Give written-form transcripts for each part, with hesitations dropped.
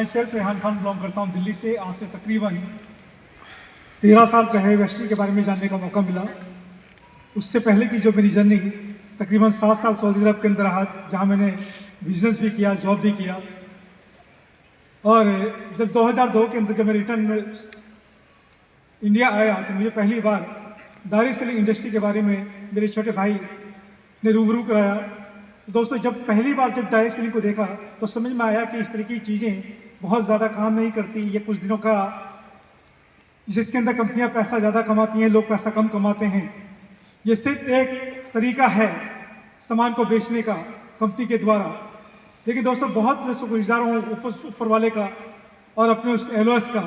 मैं self Rehan Khan belong करता हूँ दिल्ली से। आज से तकरीबन 13 साल पहले वेस्टी के बारे में जानने का मौका मिला। उससे पहले की जो मेरी जर्नी तकरीबन 7 साल सऊदी अरब के अंदर रहा, जहाँ मैंने बिजनेस भी किया, जॉब भी किया। और जब 2002 के अंदर जब मैं रिटर्न में इंडिया आया तो मुझे पहली बार डायरेक्ट सेलिंग इंडस्ट्री के बारे में मेरे छोटे भाई ने रूबरू कराया। तो दोस्तों, जब पहली बार जब डायरेक्ट सेलिंग को देखा तो समझ में आया कि इस तरह की चीज़ें बहुत ज़्यादा काम नहीं करती। ये कुछ दिनों का, जिसके अंदर कंपनियां पैसा ज़्यादा कमाती हैं, लोग पैसा कम कमाते हैं। ये सिर्फ एक तरीका है सामान को बेचने का कंपनी के द्वारा। लेकिन दोस्तों, बहुत मैं शुक्रगुजार हूँ ऊपर वाले का और अपने उस एलओएस का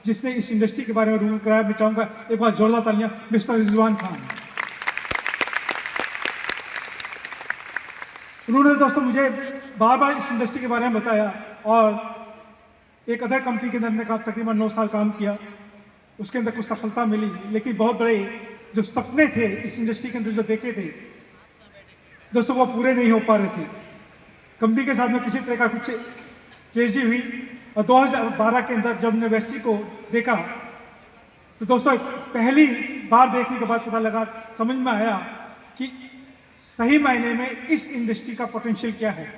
जिसने इस इंडस्ट्री के बारे में रूल कराया। मैं चाहूँगा एक बार जोरदार तालियां मिस्टर रिजवान खान। उन्होंने दोस्तों मुझे बार बार इस इंडस्ट्री के बारे में बताया और एक अदर कंपनी के अंदर मैंने तकरीबन 9 साल काम किया। उसके अंदर कुछ सफलता मिली, लेकिन बहुत बड़े जो सपने थे इस इंडस्ट्री के अंदर जो देखे थे दोस्तों, वो पूरे नहीं हो पा रहे थे। कंपनी के साथ में किसी तरह का कुछ चेजी हुई और 2012 के अंदर जब मैंने वेस्टी को देखा तो दोस्तों, पहली बार देखने के बाद पता लगा, समझ में आया कि सही मायने में इस इंडस्ट्री का पोटेंशियल क्या है।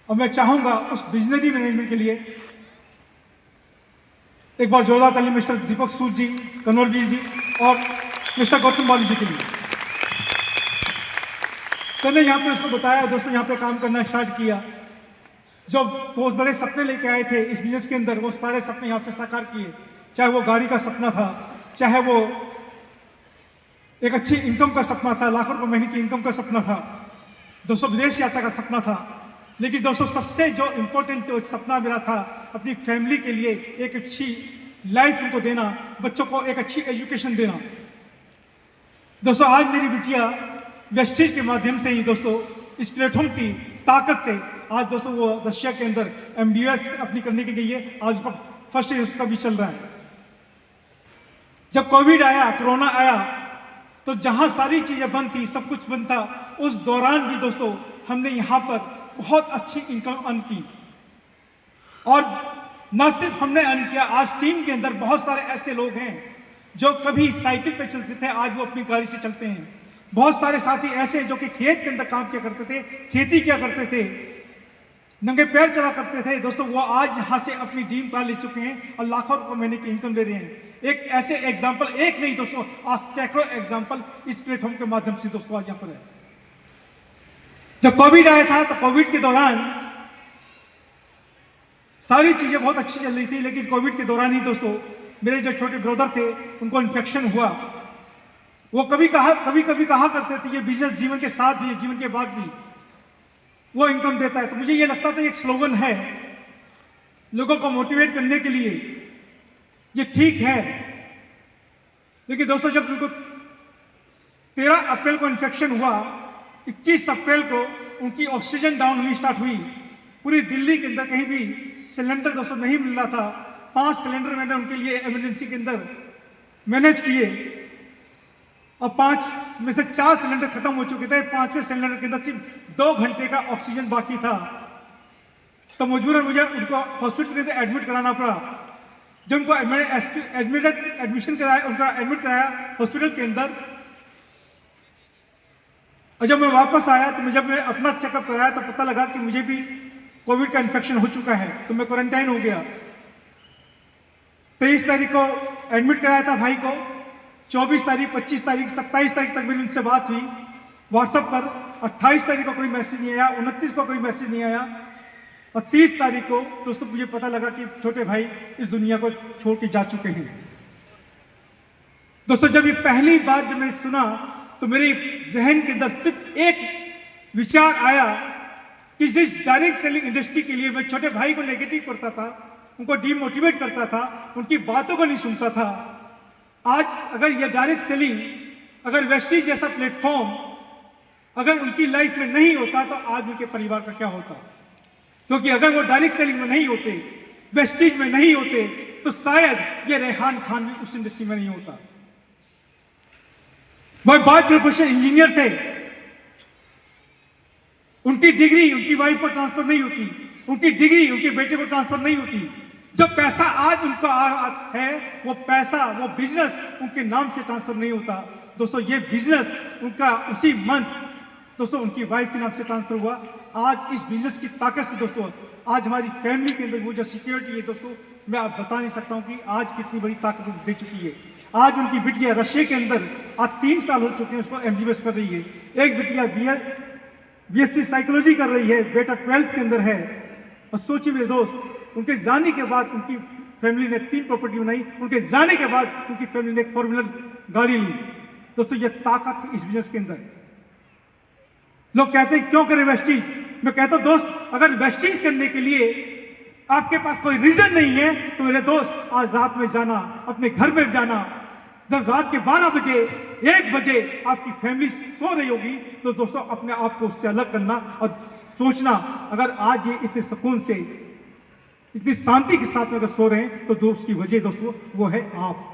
और मैं चाहूंगा उस विजनरी मैनेजमेंट के लिए एक बार जोरदार ताली मिस्टर दीपक सूद जी, कन्वरवीर जी और मिस्टर गौतम बाली जी के लिए। सर ने यहाँ पे उसको बताया, दोस्तों यहाँ पे काम करना स्टार्ट किया। जो बहुत बड़े सपने लेके आए थे इस बिजनेस के अंदर, वो सारे सपने यहाँ से साकार किए। चाहे वो गाड़ी का सपना था, चाहे वो एक अच्छी इनकम का सपना था, लाखों रुपए महीने की इनकम का सपना था, दोस्तों विदेश यात्रा का सपना था। लेकिन दोस्तों, सबसे जो इम्पोर्टेंट सपना मेरा था अपनी फैमिली के लिए एक अच्छी लाइफ उनको देना, बच्चों को एक अच्छी एजुकेशन देना। दोस्तों, आज मेरी बिटिया वेस्टीज के माध्यम से ही दोस्तों इस प्लेटफॉर्म की ताकत से आज दोस्तों वो रशिया के अंदर MBA अपनी करने के लिए आज उसका फर्स्ट ईयर उसका भी चल रहा है। जब कोविड आया, कोरोना आया, तो जहां सारी चीजें बंद थी, सब कुछ बंद था, उस दौरान भी दोस्तों हमने यहाँ पर बहुत अच्छी इनकम अर्न की। और न सिर्फ हमने अर्न किया, आज टीम के अंदर बहुत सारे ऐसे लोग हैं जो कभी साइकिल पे चलते थे, आज वो अपनी गाड़ी से चलते हैं। बहुत सारे साथी ऐसे जो कि खेत के अंदर काम किया करते थे, खेती किया करते थे, नंगे पैर चला करते थे दोस्तों, वो आज यहाँ से अपनी ड्रीम कार ले चुके हैं और लाखों रुपए महीने की इनकम ले रहे हैं। एक ऐसे एग्जाम्पल, एक नहीं दोस्तों, आज सैकड़ों एग्जाम्पल इस प्लेटफॉर्म के माध्यम से दोस्तों आज यहाँ पर है। जब कोविड आया था तो कोविड के दौरान सारी चीजें बहुत अच्छी चल रही थी, लेकिन कोविड के दौरान ही दोस्तों मेरे जो छोटे ब्रदर थे उनको इन्फेक्शन हुआ। वो कभी कभी कहा करते थे ये बिजनेस जीवन के साथ भी, जीवन के बाद भी वो इनकम देता है। तो मुझे ये लगता था एक स्लोगन है लोगों को मोटिवेट करने के लिए, ये ठीक है। लेकिन दोस्तों, जब उनको 13 अप्रैल को इन्फेक्शन हुआ, 21 अप्रैल को उनकी ऑक्सीजन डाउन होनी स्टार्ट हुई। पूरी दिल्ली के अंदर कहीं भी सिलेंडर दोस्तों नहीं मिल रहा था। 5 सिलेंडर मैंने उनके लिए इमरजेंसी के अंदर मैनेज किए और 5 में से 4 सिलेंडर खत्म हो चुके थे। 5वें सिलेंडर के अंदर सिर्फ 2 घंटे का ऑक्सीजन बाकी था। तो मजबूरन मुझे उनको हॉस्पिटल के अंदर एडमिट कराना पड़ा। जब उनको एडमिशन कराया, उनका एडमिट कराया हॉस्पिटल के अंदर, और जब मैं वापस आया तो जब मैं अपना चेकअप कराया तो पता लगा कि मुझे भी कोविड का इन्फेक्शन हो चुका है। तो मैं क्वारंटाइन हो गया। 23 तारीख को एडमिट कराया था भाई को। 24 तारीख, 25 तारीख, 27 तारीख तक मेरी उनसे बात हुई व्हाट्सएप पर। 28 तारीख को कोई मैसेज नहीं आया, 29 को कोई मैसेज नहीं आया और 30 तारीख को दोस्तों मुझे पता लगा कि छोटे भाई इस दुनिया को छोड़ के जा चुके हैं। दोस्तों, जब ये पहली बार जब मैंने सुना तो मेरे जहन के अंदर सिर्फ एक विचार आया कि जिस डायरेक्ट सेलिंग इंडस्ट्री के लिए मैं छोटे भाई को नेगेटिव करता था, उनको डीमोटिवेट करता था, उनकी बातों को नहीं सुनता था, आज अगर यह डायरेक्ट सेलिंग, अगर वेस्टी जैसा प्लेटफॉर्म अगर उनकी लाइफ में नहीं होता तो आज उनके परिवार का क्या होता। क्योंकि अगर वो डायरेक्ट सेलिंग में नहीं होते, वेस्टीज में नहीं होते, तो शायद ये रेहान खान भी उस इंडस्ट्री में नहीं होता। वो बाय प्रोफेशन इंजीनियर थे, उनकी डिग्री उनकी वाइफ पर ट्रांसफर नहीं होती, उनकी डिग्री उनके बेटे को ट्रांसफर नहीं होती। जो पैसा आज उनका है वो पैसा, वो बिजनेस उनके नाम से ट्रांसफर नहीं होता। दोस्तों ये बिजनेस उनका उसी मंथ दोस्तों उनकी वाइफ के नाम से ट्रांसफर हुआ। आज इस बिजनेस की ताकत से दोस्तों आज हमारी फैमिली के अंदर वो जो सिक्योरिटी है दोस्तों, मैं आप बता नहीं सकता हूं कि आज कितनी बड़ी ताकत दे चुकी है। आज उनकी बिटिया रशिया के अंदर आज 3 साल हो चुके हैं उसको MBBS कर रही है। एक बिटिया BSc साइकोलॉजी कर रही है, बेटा 12th के अंदर है। और सोचिए मेरे दोस्त, उनके जाने के बाद उनकी फैमिली ने 3 प्रॉपर्टी बनाई। उनके जाने के बाद उनकी फैमिली ने एक 4-व्हीलर गाड़ी ली। दोस्तों ये ताकत है इस बिजनेस के अंदर। लोग कहते हैं क्यों करें वेस्टीज? मैं कहता हूं दोस्त, अगर वेस्टीज करने के लिए आपके पास कोई रीजन नहीं है तो मेरे दोस्त आज रात में जाना, अपने घर में जाना, जब रात के 12 बजे 1 बजे आपकी फैमिली सो रही होगी तो दोस्तों अपने आप को उससे अलग करना और सोचना, अगर आज ये इतने सुकून से इतनी शांति के साथ में अगर सो रहे हैं तो दोस्त की वजह दोस्तों वो है आप।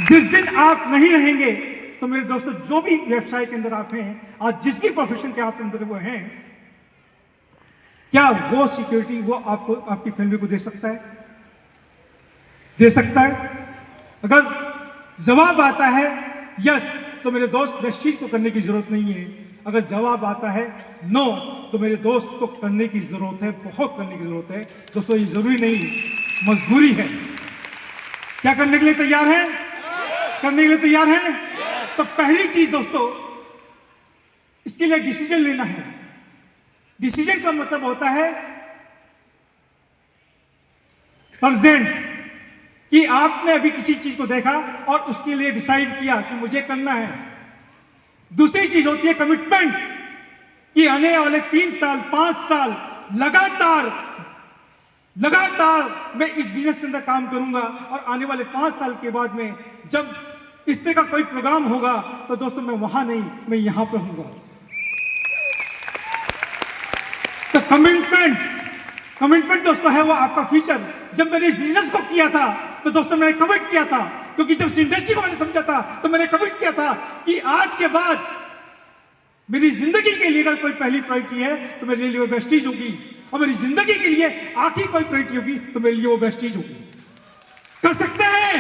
जिस दिन आप नहीं रहेंगे तो मेरे दोस्तों जो भी व्यवसाय के अंदर आप हैं, आज जिस भी प्रोफेशन के आप अंदर वो हैं, क्या वो सिक्योरिटी वो आपको आपकी फैमिली को दे सकता है? दे सकता है? अगर जवाब आता है यस तो मेरे दोस्त वेस्टीज को करने की जरूरत नहीं है। अगर जवाब आता है नो तो मेरे दोस्त को करने की जरूरत है, बहुत करने की जरूरत है। दोस्तों ये जरूरी नहीं, मजबूरी है। क्या करने के लिए तैयार है? करने के लिए तैयार है? तो पहली चीज दोस्तों इसके लिए डिसीजन लेना है। डिसीजन का मतलब होता है प्रेजेंट, कि आपने अभी किसी चीज को देखा और उसके लिए डिसाइड किया कि मुझे करना है। दूसरी चीज होती है कमिटमेंट, कि आने वाले 3 साल 5 साल लगातार मैं इस बिजनेस के अंदर काम करूंगा और आने वाले 5 साल के बाद में जब इस तरह का कोई प्रोग्राम होगा तो दोस्तों मैं वहां नहीं, मैं यहां पर हूंगा। तो कमिटमेंट दोस्तों है वो आपका फ्यूचर। जब मैंने इस बिजनेस को किया था तो दोस्तों मैंने कमिट किया था, क्योंकि जब इस इंडस्ट्री को मैंने समझा था तो मैंने कमिट किया था कि आज के बाद मेरी जिंदगी के लिए अगर कोई पहली प्रायोरिटी है तो मेरे लिए वो वेस्टीज होगी, और मेरी जिंदगी के लिए आखिरी कोई प्रायोरिटी होगी तो मेरे लिए वो वेस्टीज होगी। कर सकते हैं,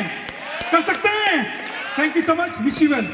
कर सकते हैं। Thank you so much, wish you well.